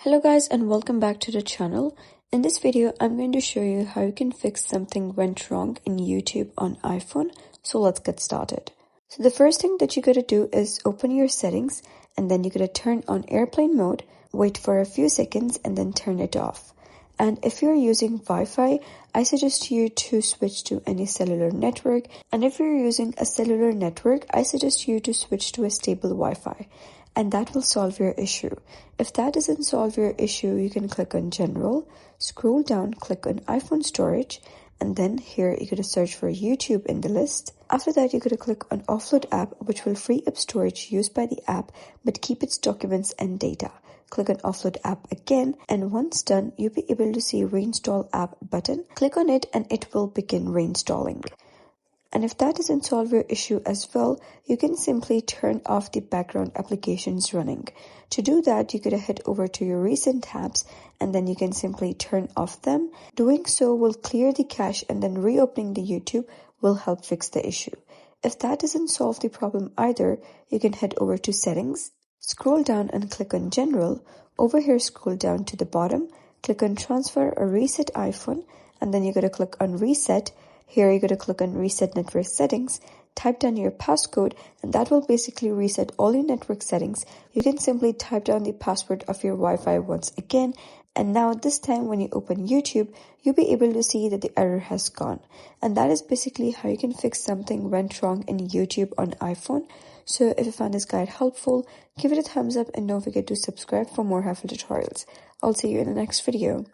Hello guys and welcome back to the channel. In this video, I'm going to show you how you can fix something went wrong in YouTube on iPhone. So let's get started. So the first thing that you gotta do is open your settings and then you gotta turn on airplane mode, wait for a few seconds and then turn it off. And if you're using Wi-Fi, I suggest you to switch to any cellular network. And if you're using a cellular network, I suggest you to switch to a stable Wi-Fi. And that will solve your issue. If that doesn't solve your issue, you can click on General, scroll down, click on iPhone Storage, and then here you gotta search for YouTube in the list. After that, you gotta click on Offload App, which will free up storage used by the app, but keep its documents and data. Click on Offload App again, and once done, you'll be able to see Reinstall App button. Click on it and it will begin reinstalling. And if that doesn't solve your issue as well, you can simply turn off the background applications running. To do that, you gotta head over to your recent tabs and then you can simply turn off them. Doing so will clear the cache and then reopening the YouTube will help fix the issue. If that doesn't solve the problem either, you can head over to Settings, scroll down and click on General. Over here, scroll down to the bottom, click on Transfer or Reset iPhone, and then you gotta click on Reset. Here you're going to click on Reset Network Settings, type down your passcode, and that will basically reset all your network settings. You can simply type down the password of your Wi-Fi once again, and now this time when you open YouTube, you'll be able to see that the error has gone. And that is basically how you can fix something went wrong in YouTube on iPhone. So if you found this guide helpful, give it a thumbs up and don't forget to subscribe for more helpful tutorials. I'll see you in the next video.